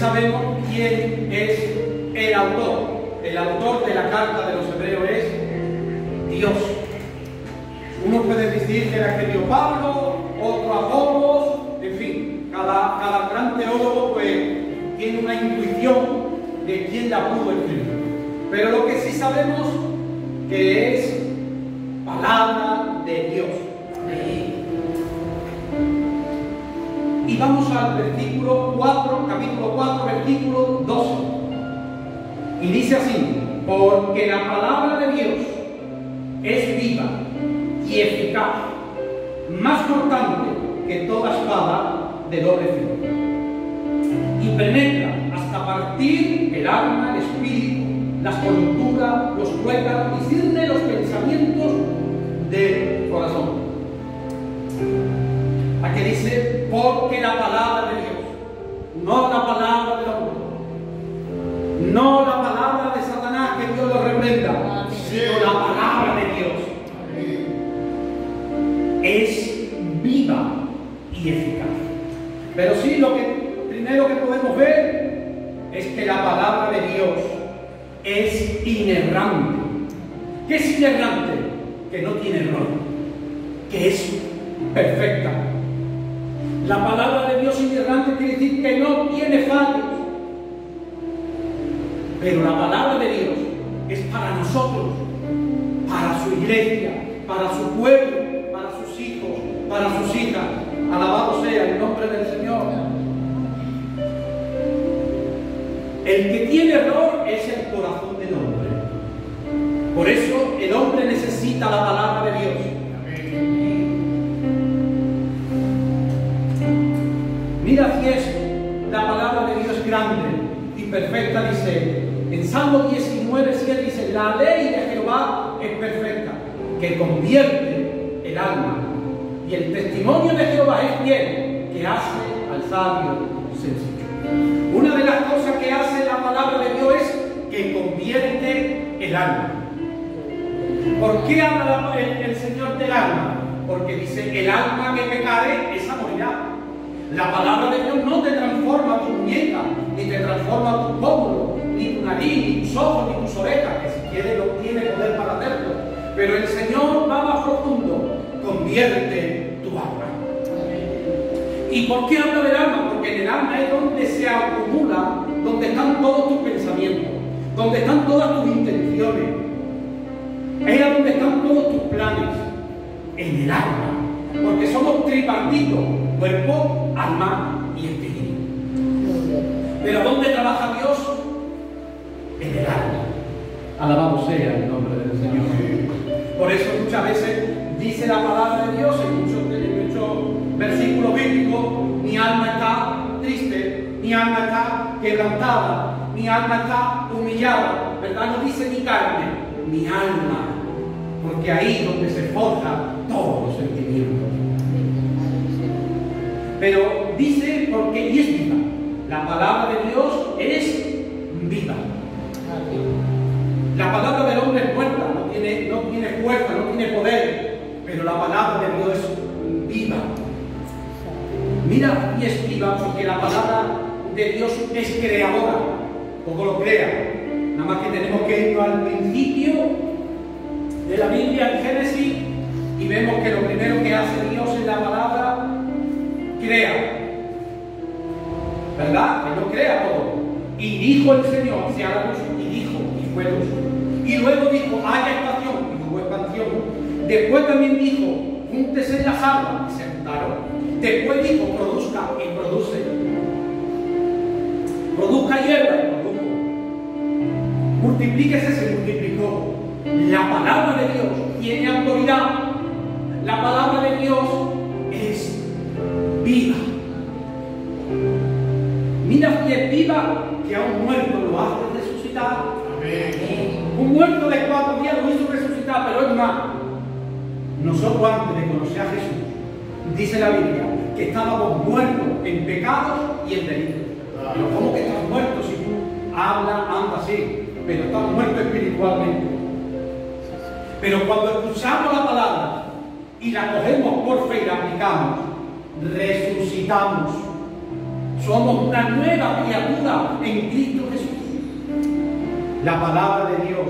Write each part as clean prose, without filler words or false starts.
sabemos quién es el autor. El autor de la carta de los hebreos es Dios. Uno puede decir que la escribió Pablo, otro Apolos, en fin, cada gran teólogo pues tiene una intuición de quién la pudo escribir. Pero lo que sí sabemos que es palabra de Dios. Y vamos al versículo 4, capítulo 4, versículo 12. Y dice así: porque la palabra de Dios es viva y eficaz, más cortante que toda espada de doble filo, y penetra hasta partir el alma, el espíritu, las coyunturas, los tuétanos, y discierne los pensamientos del corazón. Aquí dice: porque la palabra de Dios, no la palabra del hombre, no la palabra de Satanás, que Dios lo reprenda, sino la palabra de Dios es viva y eficaz. Pero sí, lo que primero que podemos ver es que la palabra de Dios es inerrante. ¿Qué es inerrante? Que no tiene error, que es perfecta. La palabra de Dios inerrante quiere decir que no tiene fallos. Pero la palabra de Dios es para nosotros, para su iglesia, para su pueblo, para sus hijos, para sus hijas. Alabado sea el nombre del Señor. El que tiene error es el corazón del hombre. Por eso el hombre necesita la palabra de Dios. Mira si es la palabra de Dios grande y perfecta, dice en Salmo 19:7, dice: la ley de Jehová es perfecta, que convierte el alma, y el testimonio de Jehová es fiel, que hace al sabio sencillo. Una de las cosas que hace la palabra de Dios es que convierte el alma. ¿Por qué habla el Señor del alma? Porque dice: el alma que pecare, esa morirá. La palabra de Dios no te transforma tu muñeca, ni te transforma tu pómulo, ni tu nariz, ni tus ojos, ni tus orejas, que si quiere lo tiene poder para hacerlo. Pero el Señor va más profundo: convierte tu alma. ¿Y por qué habla del alma? Porque en el alma es donde se acumula, donde están todos tus pensamientos, donde están todas tus intenciones, es donde están todos tus planes, en el alma. Porque somos tripartitos: cuerpo, alma y espíritu. Pero ¿dónde trabaja Dios? En el alma. Alabado sea el nombre del Señor. Por eso muchas veces dice la palabra de Dios en muchos versículos bíblicos: mi alma está triste, mi alma está quebrantada, mi alma está humillada. ¿Verdad? No dice mi carne, mi alma. Porque ahí es donde se forja todos los sentimientos. Pero dice porque y es viva. La palabra de Dios es viva. La palabra del hombre es muerta, no tiene fuerza, no tiene poder. Pero la palabra de Dios es viva. Mira, y es viva porque la palabra de Dios es creadora. Como lo crea. Nada más que tenemos que ir al principio de la Biblia, en Génesis, y vemos que lo primero que hace Dios en la palabra, crea. ¿Verdad? Que no crea todo. Y dijo el Señor: sea la luz, y dijo, y fue luz. Y luego dijo: haya expansión, y hubo expansión. Después también dijo: júntese las aguas, y se juntaron. Después dijo: produzca, y produce. Produzca hierba, y produjo. Multiplíquese, se multiplicó. La palabra de Dios tiene autoridad. La palabra de Dios es viva. Mira si es viva, que a un muerto lo hace resucitar. Amén. Un muerto de 4 días lo hizo resucitar, pero es más. Nosotros antes de conocer a Jesús, dice la Biblia, que estábamos muertos en pecados y en delitos. Pero ¿cómo que estás muerto si tú hablas, andas así? Pero estás muerto espiritualmente. Pero cuando escuchamos la palabra y la cogemos por fe y la aplicamos, resucitamos. Somos una nueva criatura en Cristo Jesús. La palabra de Dios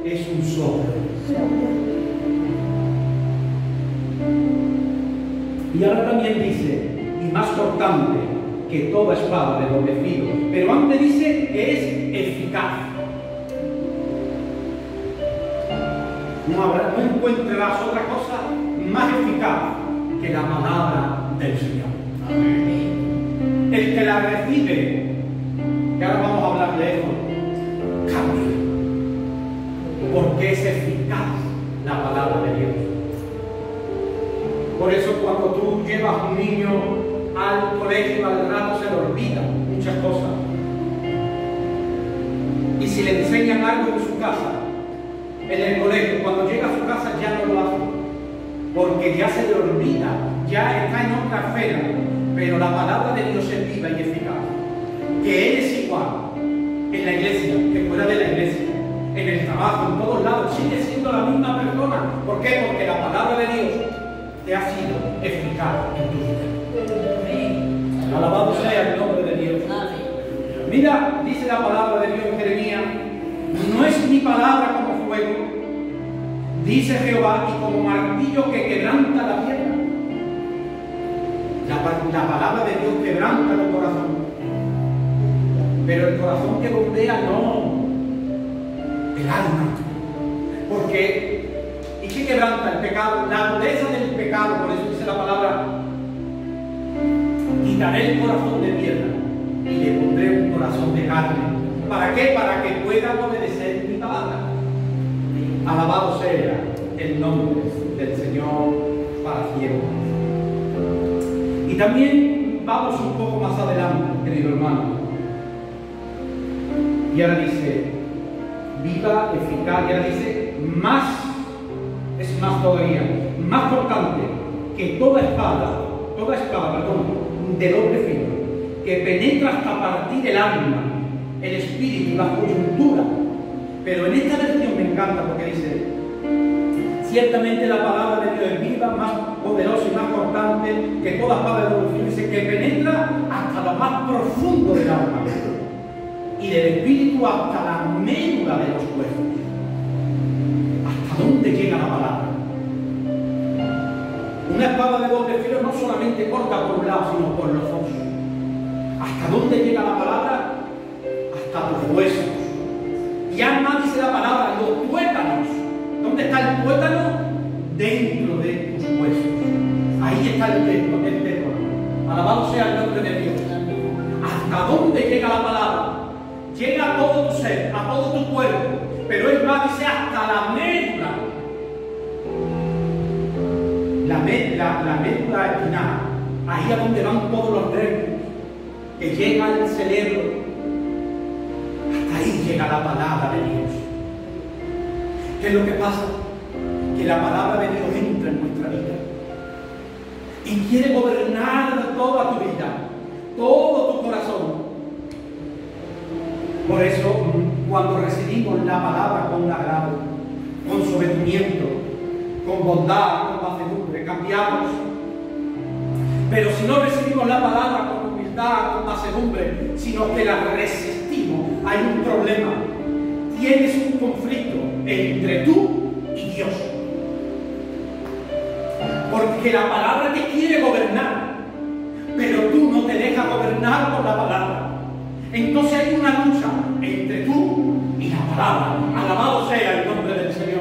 es un soplo. Y ahora también dice, y más cortante que toda espada de doble filo, pero antes dice que es eficaz. No encontrarás otra cosa más eficaz que la palabra del Señor. Amén. El que la recibe, que ahora vamos a hablar de eso, cambia, porque es eficaz la palabra de Dios. Por eso cuando tú llevas a un niño al colegio, al rato se le olvidan muchas cosas. Y si le enseñan algo en su casa, en el colegio, cuando llega a su casa ya no lo hace, porque ya se le olvida, ya está en otra esfera. Pero la palabra de Dios es viva y eficaz, que Él es igual en la iglesia, que fuera de la iglesia, en el trabajo, en todos lados, sigue siendo la misma persona. ¿Por qué? Porque la palabra de Dios te ha sido eficaz en tu vida. Alabado sea el nombre de Dios. Mira, dice la palabra de Dios en Jeremías, no es mi palabra como fuego, dice Jehová, y como martillo que quebranta la piedra. La palabra de Dios quebranta el corazón, pero el corazón que bombea no, el alma. Porque, ¿y qué quebranta el pecado? La dureza del pecado. Por eso dice la palabra, quitaré el corazón de piedra y le pondré un corazón de carne. ¿Para qué? Para que puedan obedecer mi palabra. Alabado sea el nombre del Señor para siempre. Y también vamos un poco más adelante, querido hermano. Y ahora dice, viva, eficaz, y ahora dice, más, es más todavía, más cortante que toda espada, de doble filo, que penetra hasta partir el alma, el espíritu, la coyuntura. Pero en esta versión me encanta porque dice, ciertamente la palabra de Dios es viva, más poderosa y más cortante que toda espada de doble filo. Dice que penetra hasta lo más profundo del alma y del espíritu hasta la médula de los huesos. ¿Hasta dónde llega la palabra? Una espada de doble filo no solamente corta por un lado, sino por los dos. ¿Hasta dónde llega la palabra? Hasta tus huesos. Y además dice la palabra, los tuétanos. ¿Dónde está el tuétano? Dentro de tus huesos. Ahí está el tétano. Alabado sea el nombre de Dios. ¿Hasta dónde llega la palabra? Llega a todo tu ser, a todo tu cuerpo. Pero es más, dice hasta la médula. La médula espinal. Ahí a donde van todos los nervios. Que llega al cerebro. Hasta ahí llega la palabra de Dios. ¿Qué es lo que pasa? Que la palabra de Dios entra en nuestra vida y quiere gobernar toda tu vida, todo tu corazón. Por eso, cuando recibimos la palabra con agrado, con sometimiento, con bondad, con mansedumbre, cambiamos. Pero si no recibimos la palabra con humildad, con mansedumbre, sino que la resistimos, hay un problema. Tienes un conflicto entre tú y Dios. Porque la palabra te quiere gobernar, pero tú no te dejas gobernar por la palabra. Entonces hay una lucha entre tú y la palabra. Alabado sea el nombre del Señor.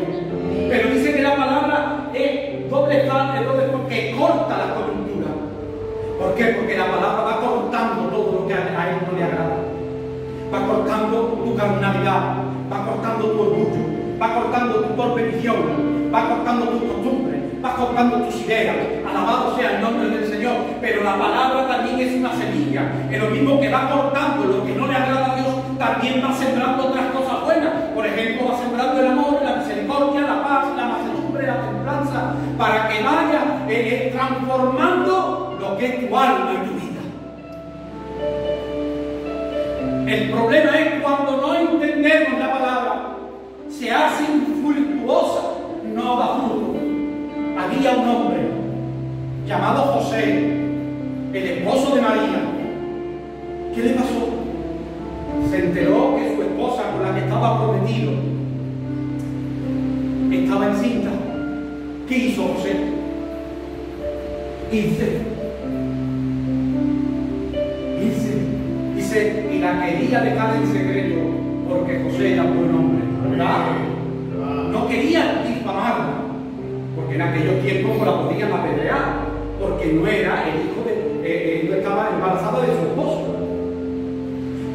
Pero dice que la palabra es doble porque corta la coyuntura. ¿Por qué? Porque la palabra va cortando todo lo que a Él no le agrada. Va cortando tu carnalidad, va cortando tu orgullo, va cortando tu torpe visión, va cortando tus costumbres, va cortando tus ideas. Alabado sea el nombre del Señor. Pero la palabra también es una semilla. Es lo mismo que va cortando lo que no le agrada a Dios, también va sembrando otras cosas buenas. Por ejemplo, va sembrando el amor, la misericordia, la paz, la mansedumbre, la templanza, para que vaya transformando lo que es tu alma y tu vida. El problema es cuando no entendemos la palabra, se hace infructuosa, no da fruto. Había un hombre llamado José, el esposo de María, prometido estaba encinta. ¿Qué hizo José? Irse. Dice, y la quería dejar en secreto porque José era buen hombre, ¿verdad? No quería difamarla, porque en aquellos tiempos la podían apedrear, porque no era el hijo no estaba embarazada de su esposo.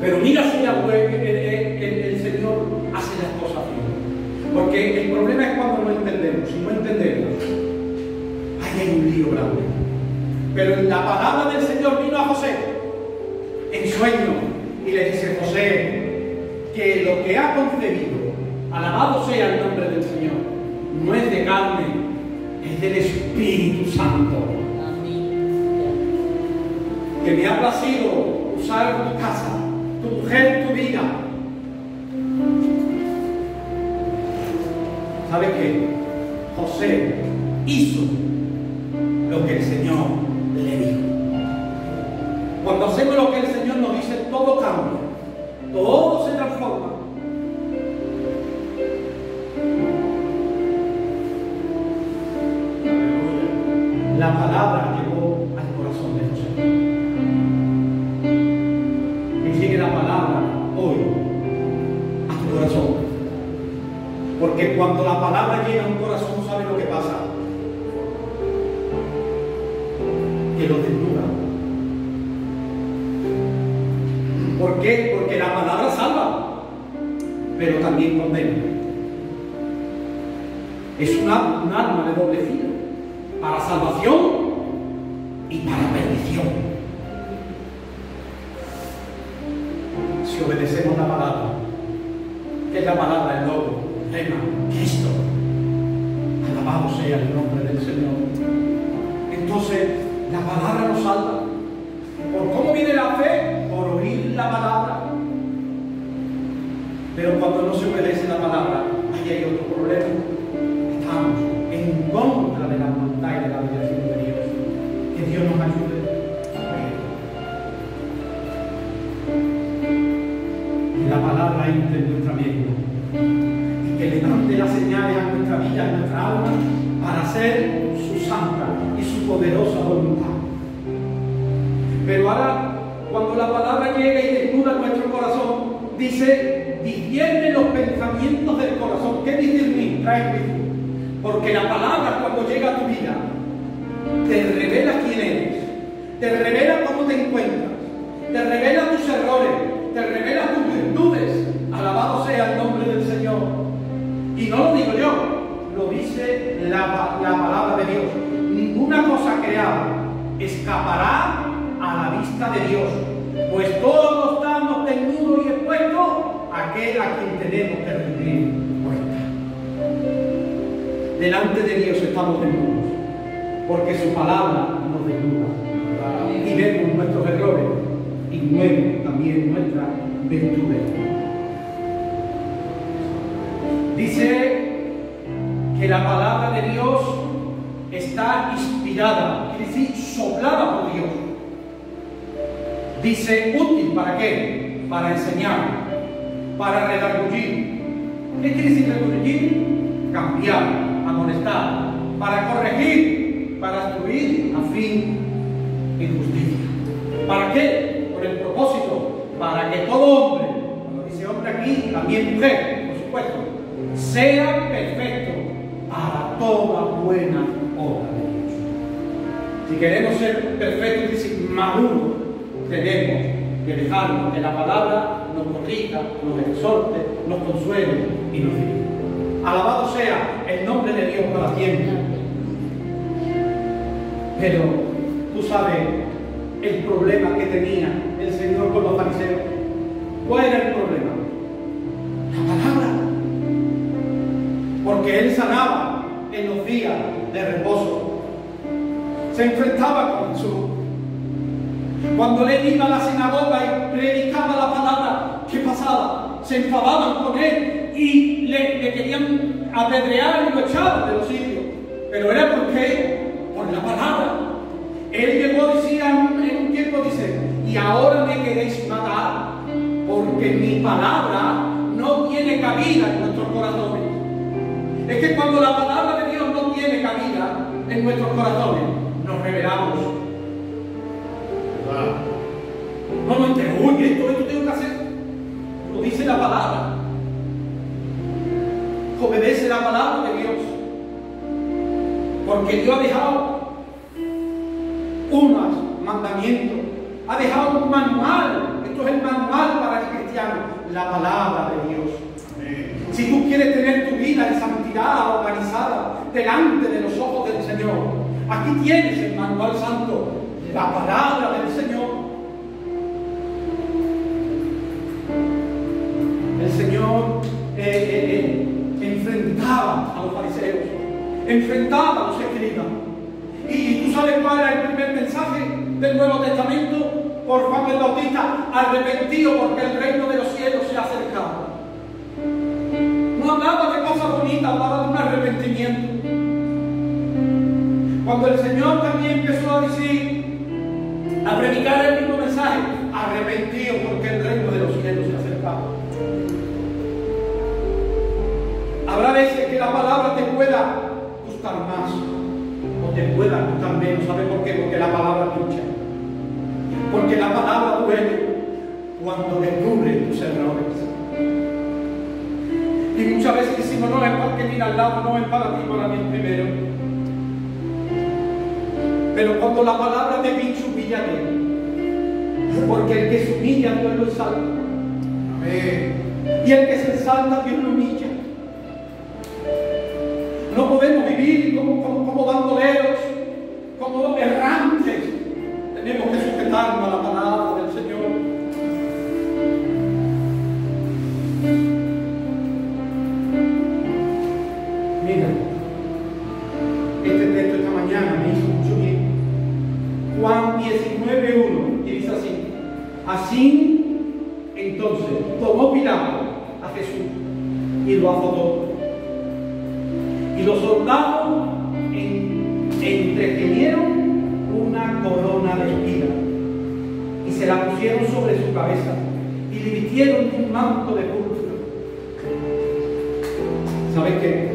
Pero mira si el Señor hace las cosas bien. Porque el problema es cuando no entendemos. Si no entendemos, ahí hay un lío grande. Pero en la palabra del Señor vino a José en sueño y le dice: José, que lo que ha concebido, alabado sea el nombre del Señor, no es de carne, es del Espíritu Santo. Que me ha placido usar tu casa, tu mujer, tu vida. ¿Sabe qué? José hizo lo que el Señor le dijo. Cuando hacemos lo que el Señor nos dice, todo cambia, todo se transforma. La palabra llegó al corazón de José. Que llegue la palabra hoy a tu corazón. Porque cuando la palabra llega a un corazón, ¿sabe lo que pasa? Que lo desnuda. ¿Por qué? Porque la palabra salva, pero también condena. Es un arma de doble filo, para salvación y para perdición. Si obedecemos la palabra, que es la palabra, el logo, Rema, Cristo, alabado sea el nombre del Señor, entonces la palabra nos salva. ¿Por cómo viene la fe? Por oír la palabra. Pero cuando no se obedece la palabra, ahí hay otro problema. Estamos en contra de la voluntad y de la dirección de Dios. Que Dios nos ayude. Que la palabra entre en nuestra mente y que levante las señales a nuestra vida, a nuestra alma, para hacer su santa y su poderosa voluntad. Pero ahora, cuando la palabra llega y desnuda nuestro corazón, dice: discierne los pensamientos del corazón. ¿Qué discernir? Trae juicio. Porque la palabra, cuando llega a tu vida, te revela quién eres, te revela cómo te encuentras, te revela tus errores, te revela tus virtudes. Alabado sea el nombre del Señor. Y no lo digo yo, lo dice la palabra de Dios. Ninguna cosa creada escapará a la vista de Dios, pues todos estamos desnudos y expuestos a aquel a quien tenemos que rendir cuenta. Delante de Dios estamos desnudos, porque su palabra nos desnuda y vemos nuestros errores y vemos también nuestras virtudes. Dice que la palabra de Dios está inspirada, es decir, soplada por Dios. Dice: útil, ¿para qué? Para enseñar, para redarguir. ¿Qué quiere decir redarguir? Cambiar, amonestar, para corregir, para instruir a fin y justicia. ¿Para qué? Por el propósito, para que todo hombre, cuando dice hombre aquí, también mujer, por supuesto, sea perfecto para toda buena obra de Dios. Si queremos ser perfectos, es decir, maduros, tenemos que dejarnos que la palabra nos corrija, nos exhorte, nos consuele y nos dirija. Alabado sea el nombre de Dios para siempre. Pero tú sabes el problema que tenía el Señor con los fariseos. ¿Cuál era el problema? La palabra. Porque Él sanaba en los días de reposo. Se enfrentaba con Jesús. Cuando Él iba a la sinagoga y predicaba la palabra, ¿qué pasaba? Se enfadaban con Él y le querían apedrear y lo echaban de los sitios. Pero era porque, por la palabra. Él llegó, decía en un tiempo, dice: y ahora me queréis matar, porque mi palabra no tiene cabida en nuestros corazones. Es que cuando la palabra de Dios no tiene cabida en nuestros corazones, nos rebelamos. No entiendo, oye, esto tengo que hacer. Lo dice la palabra. Obedece la palabra de Dios. Porque Dios ha dejado unos mandamientos, ha dejado un manual. Esto es el manual para el cristiano, la palabra de Dios. Si tú quieres tener tu vida en santidad organizada delante de los ojos del Señor, aquí tienes el manual santo, la palabra del Señor. El Señor enfrentaba a los fariseos, enfrentaba a los escribas. Y tú sabes cuál era el primer mensaje del Nuevo Testamento por Juan el Bautista: arrepentido porque el reino de los cielos se ha acercado. No hablaba de cosas bonitas, hablaba de un arrepentimiento. Cuando el Señor también empezó a decir, a predicar el mismo mensaje: arrepentido porque el reino de los cielos se ha acercado. Habrá veces que la palabra te pueda gustar más o te pueda gustar menos. ¿Sabe por qué? Porque la palabra lucha. Porque la palabra duele cuando descubre tus errores. Y muchas veces decimos: no es porque mira al lado, no es para ti, para mí primero. Pero cuando la palabra te pincha, humíllate. Porque el que se humilla, Dios lo exalta. Amén. Y el que se exalta, Dios lo humilla. No podemos vivir como bandoleros, como errantes. Tenemos que sujetarnos a la palabra del Señor. Mira, este texto esta mañana me hizo mucho bien. Juan 19:1, y dice así: así entonces tomó Pilato a Jesús y lo azotó. Y los soldados entretejieron una corona de espinas y se la pusieron sobre su cabeza y le vistieron un manto de púrpura. ¿Sabes qué?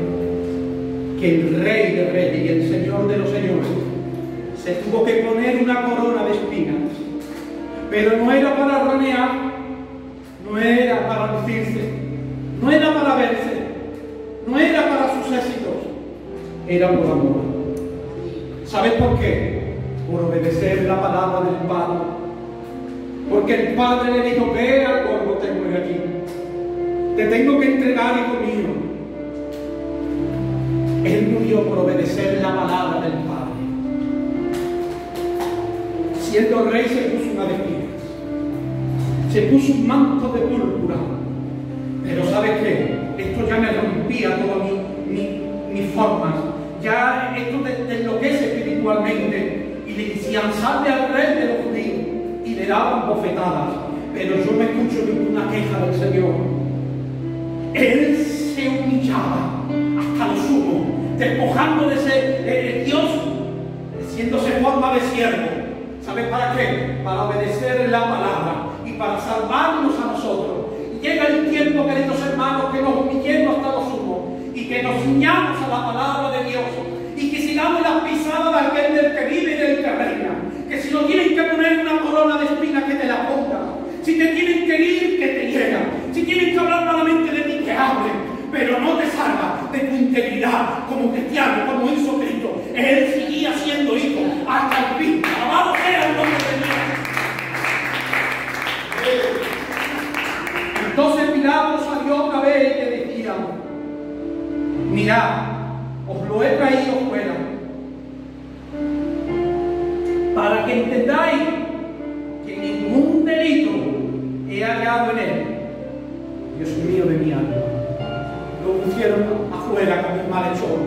Que el Rey de Reyes y el Señor de los Señores se tuvo que poner una corona de espinas, pero no era para ranear, no era para lucirse, no era para verse, no era para sus éxitos, era por amor. ¿Sabes por qué? Por obedecer la palabra del Padre. Porque el Padre le dijo: ve al Gólgota y muere aquí. Te tengo que entregar, hijo mío. Él murió por obedecer la palabra del Padre. Siendo rey, se puso una de espinas, se puso un manto de púrpura. Pero ¿sabes qué? Esto ya me rompía todas mis formas. Ya esto te enloquece espiritualmente. Y le decían: salve al rey de los judíos. Y le daban bofetadas. Pero yo no escucho ninguna queja del Señor. Él se humillaba hasta lo sumo, despojando de ser Dios, haciéndose forma de siervo. ¿Sabes para qué? Para obedecer la palabra y para salvarnos a nosotros. Llega el tiempo, queridos hermanos, que nos humillemos hasta lo sumo y que nos ciñamos a la palabra de Dios y que sigamos las pisadas de aquel del que vive y del que reina. Que si no tienen que poner una corona de espinas, que te la pongan. Si te tienen que ir, que te hieran. Si tienen que hablar malamente de ti, que hablen. Pero no te salgas de tu integridad como cristiano, como hizo Cristo. Él seguía siendo hijo hasta el fin. Alabado sea el nombre de Dios. Entonces Pilato salió otra vez y le decía: mirad, os lo he traído fuera, para que entendáis que ningún delito he hallado en él. Dios mío de mi alma. Lo pusieron afuera como un malhechor,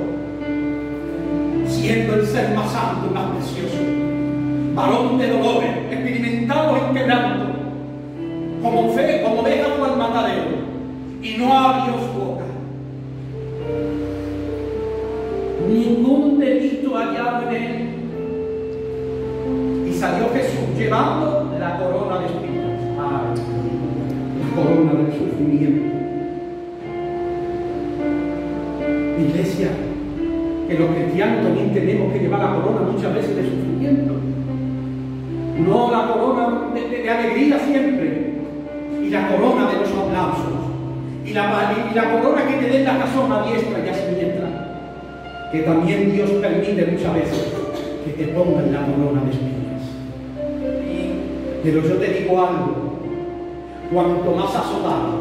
siendo el ser más santo y más precioso, varón de dolores, experimentado en quebranto, como oveja por el matadero, y no abrió su boca. Ningún delito hallado en él. Y salió Jesús llevando la corona de espinas. La corona del sufrimiento. Iglesia, que los cristianos también tenemos que llevar la corona muchas veces de sufrimiento. No la corona de alegría siempre, y la corona de los aplausos, y la corona que te den la razón a diestra y a siniestra, que también Dios permite muchas veces que te pongan la corona de espinas. Pero yo te digo algo: cuanto más azotado,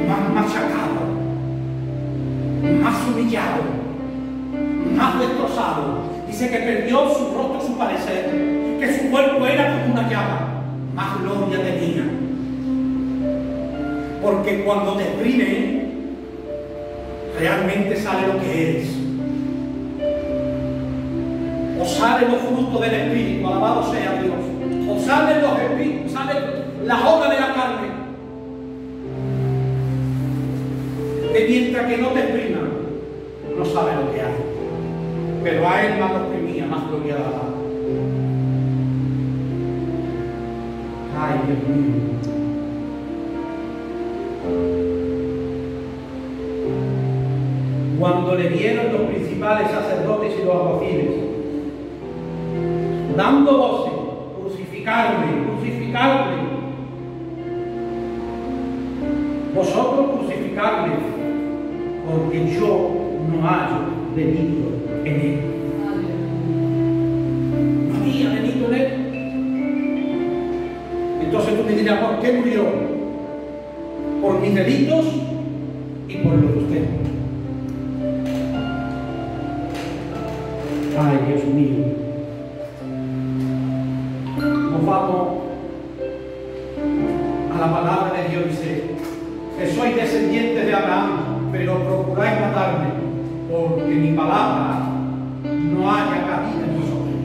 más machacado, más humillado, más destrozado, dice que perdió su rostro, su parecer, que su cuerpo era como una llaga, más gloria tenía. Porque cuando te exprime, realmente sale lo que eres. O salen los frutos del Espíritu, alabado sea Dios. O salen los espíritus, salen las obras de la carne. Que mientras que no te exprima, no sabe lo que hay. Pero a él más lo exprimía, más gloria daba. Ay, Dios mío. Cuando le vieron los principales sacerdotes y los alguaciles dando voces: crucificarme, crucificarme, vosotros crucificarme, porque yo no hallo delito en él. No había delito en él. Entonces tú me dirás: ¿por qué murió? Por mis delitos y por los de usted. Ay, Dios mío. Nos vamos a la palabra de Dios. Dice que soy descendiente de Abraham, pero procuráis matarme, porque mi palabra no haya cabida en vosotros.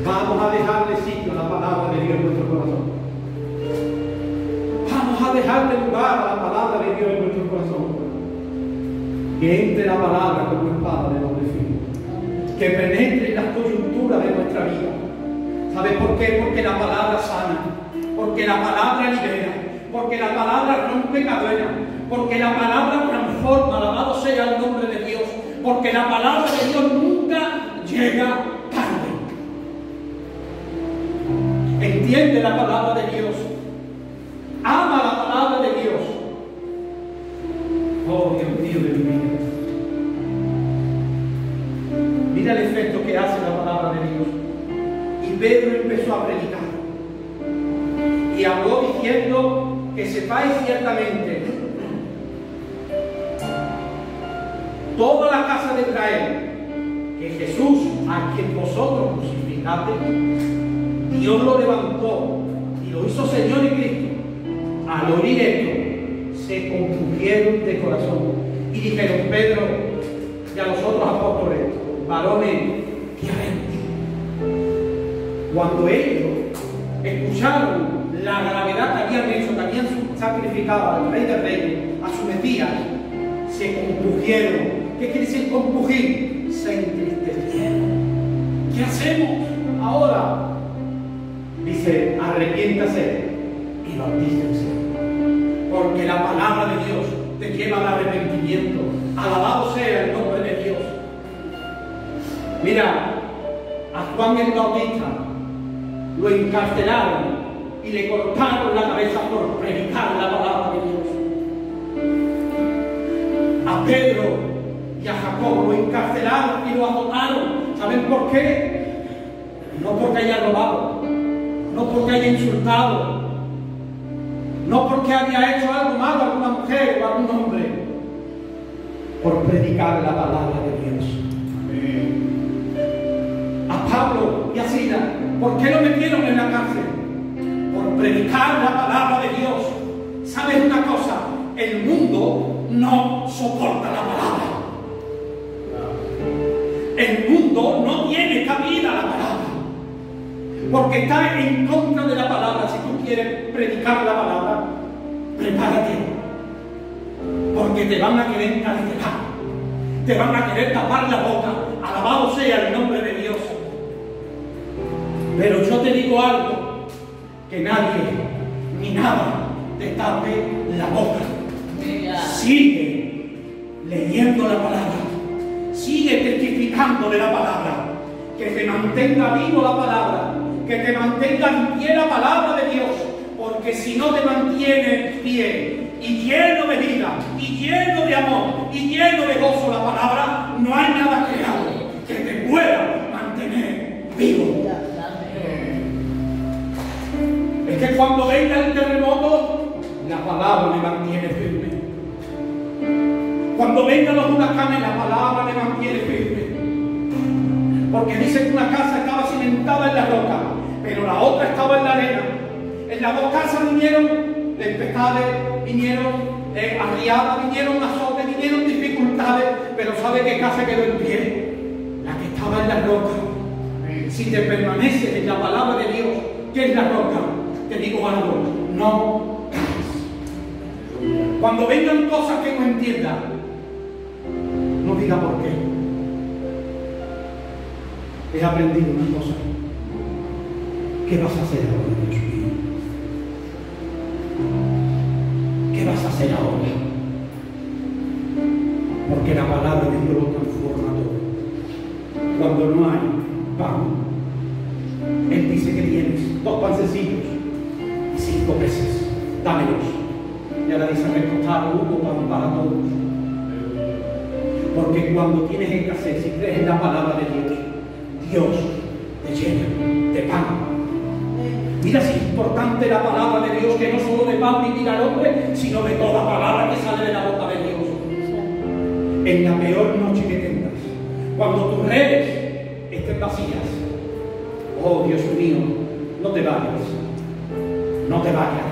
Vamos a dejarle sitio a la palabra de Dios en nuestro corazón. Vamos a dejarle lugar a la palabra de Dios en nuestro corazón. Que entre la palabra como espada de doble filo, que penetre en las coyunturas de nuestra vida. ¿Sabe por qué? Porque la palabra sana, porque la palabra libera, porque la palabra rompe cadenas, porque la palabra transforma. Alabado sea el nombre de Dios, porque la palabra de Dios nunca llega tarde. Entiende la palabra de Dios, ama la palabra de Dios. Oh, Dios mío de mi vida. Mira el efecto que hace la palabra de Dios. Y Pedro empezó a predicar. Y habló diciendo: que sepáis ciertamente, toda la casa de Israel, que Jesús, a quien vosotros crucificaste, Dios lo levantó y lo hizo Señor y Cristo. Al oír esto, se compungieron de corazón y dijeron: Pedro y a los otros apóstoles: varones, ¿qué haremos? Cuando ellos escucharon la gravedad que habían hecho, que habían sacrificado al Rey de Reyes, a su Mesías, se compungieron. ¿Qué quiere decir compungir? Se entristecieron. ¿Qué hacemos ahora? Dice: arrepiéntase y bautícense, porque la palabra de Dios te lleva al arrepentimiento. Alabado sea el nombre de Dios. Mira, a Juan el Bautista lo encarcelaron y le cortaron la cabeza por predicar la palabra de Dios. A Pedro y a Jacob lo encarcelaron y lo azotaron. ¿Saben por qué? No porque haya robado, no porque haya insultado, no porque había hecho algo malo a alguna mujer o a algún hombre, por predicar la palabra de Dios. A Pablo y a Silas, ¿por qué lo metieron en la cárcel? Por predicar la palabra de Dios. ¿Sabes una cosa? El mundo no soporta la palabra. El mundo no tiene cabida a la palabra, porque está en contra de la palabra. Si tú quieres predicar la palabra, prepárate, porque te van a querer encarcelar, te van a querer tapar la boca. Alabado sea el nombre de Dios. Pero yo te digo algo: que nadie ni nada te tape la boca. Sigue leyendo la palabra. Sigue testificando de la palabra. Que te mantenga vivo la palabra. Que te mantenga en pie la palabra de Dios. Porque si no te mantiene en pie y lleno de vida, y lleno de amor, y lleno de gozo la palabra, no hay nada creado que te pueda mantener vivo. Es que cuando venga el terremoto, la palabra me mantiene firme. Cuando vengan los huracanes, la palabra me mantiene firme. Porque dice que una casa estaba cimentada en la roca, pero la otra estaba en la arena. En las dos casas vinieron tempestades, vinieron arriadas, vinieron azotes, vinieron dificultades, pero ¿sabe qué casa quedó en pie? La que estaba en la roca. Si te permaneces en la palabra de Dios, que es la roca, te digo algo, no caes. Cuando vengan cosas que no entiendas, no diga por qué. He aprendido una cosa. ¿Qué vas a hacer ahora, Dios mío? ¿Qué vas a hacer ahora? Porque la palabra de Dios lo transforma todo. Cuando no hay pan, Él dice que tienes 2 pancecillos y 5 peces. Dámelos. Y ahora dice recostar 1 pan para todos. Porque cuando tienes escasez y crees en la palabra de Dios, Dios te llena de pan. Mira si es importante la palabra de Dios, que no solo de pan vivirá el hombre, sino de toda palabra que sale de la boca de Dios. En la peor noche que tengas, cuando tus redes estén vacías, oh Dios mío, no te vayas, no te vayas,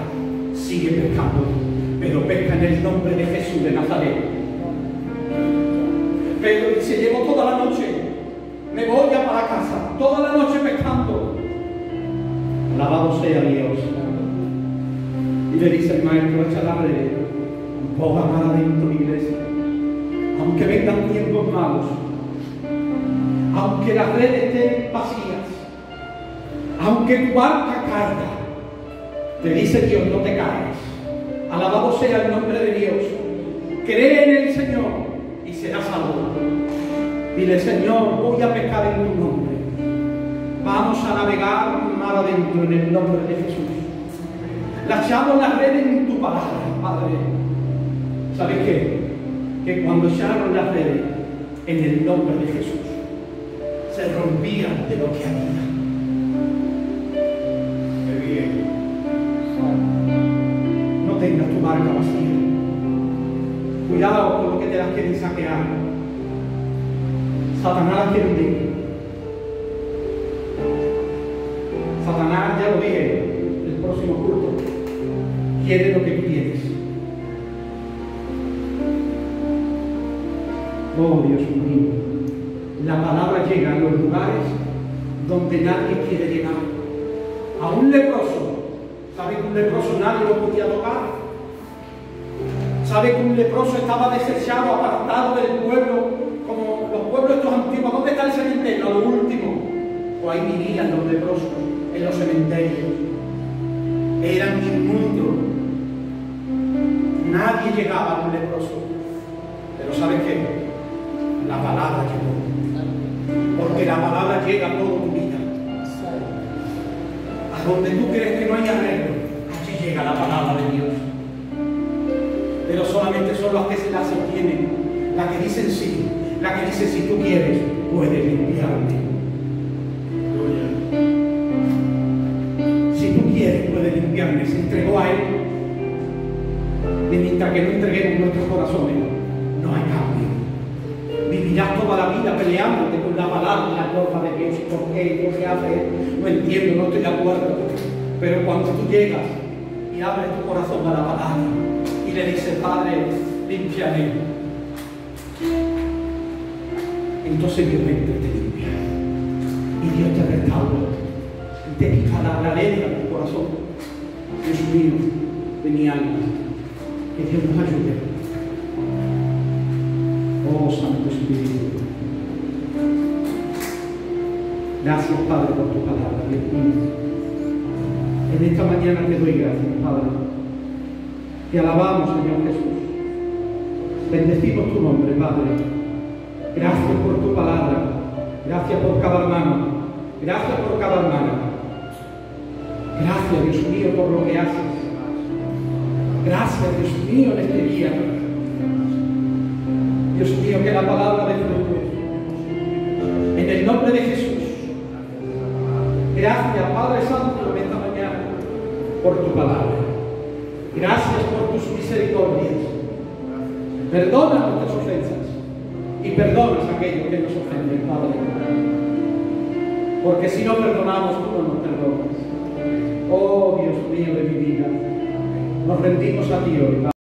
sigue pescando, pero pesca en el nombre de Jesús de Nazaret. Pedro dice, llevo toda la noche, me voy ya para casa, toda la noche pescando. Alabado sea Dios. Y le dice el maestro, echa la red, ponga mar adentro, iglesia. Aunque vengan tiempos malos, aunque las redes estén vacías, aunque tu barca caiga, te dice Dios, no te caigas. Alabado sea el nombre de Dios. Cree en el Señor y serás salvo. Dile, Señor, voy a pescar en tu nombre. Vamos a navegar mar adentro en el nombre de Jesús. La echaron las redes en tu palabra, Padre. ¿Sabes qué? Que cuando echaron las redes en el nombre de Jesús, se rompían de lo que había. Qué bien. No tengas tu barca vacía. Cuidado con lo que te las quieren saquear. Satanás las quiere hundir. Satanás, ya lo dije, el próximo culto, quiere lo que tú tienes. Oh Dios mío, la palabra llega a los lugares donde nadie quiere llegar. A un leproso, ¿sabe que un leproso nadie lo podía tocar? ¿Sabe que un leproso estaba desechado, apartado del pueblo, como los pueblos estos antiguos? ¿Dónde está el cementerio? A lo último. O ahí vivían los leprosos, en los cementerios. Eran inmundos. Nadie llegaba a un leproso. Pero ¿sabes qué? La palabra llegó. Porque la palabra llega a toda tu vida. A donde tú crees que no hay arreglo, allí llega la palabra de Dios. Pero solamente son las que se las sostienen, las que dicen sí, las que dicen si tú quieres, puedes limpiarme. Si tú quieres, puedes limpiarme. Se entregó a Él. Y mientras que no entreguemos nuestros corazones, no hay cambio. Vivirás toda la vida peleándote con la palabra y la norma de Dios. ¿Por qué? ¿Qué hace? No entiendo, no estoy de acuerdo. Pero cuando tú llegas y abres tu corazón a la palabra y le dices, Padre, límpiame, entonces Dios entra y te limpia. Y Dios te restaura. Y te quita la letra de tu corazón. Dios mío, de mi alma. Que Dios nos ayude. Oh Santo Espíritu. Gracias, Padre, por tu palabra. Dios mío. En esta mañana te doy gracias, Padre. Te alabamos, Señor Jesús. Bendecimos tu nombre, Padre. Gracias por tu palabra. Gracias por cada hermano. Gracias por cada hermana. Gracias, Dios mío, por lo que haces. Gracias, Dios mío, en este día. Dios mío, que la palabra de fruto. En el nombre de Jesús. Gracias, Padre Santo, en esta mañana, por tu palabra. Gracias por tus misericordias. Perdona nuestras ofensas y perdonas a aquellos que nos ofenden, Padre. Porque si no perdonamos, tú no nos perdonas. Oh Dios mío de mi vida, nos rendimos a ti hoy, Padre.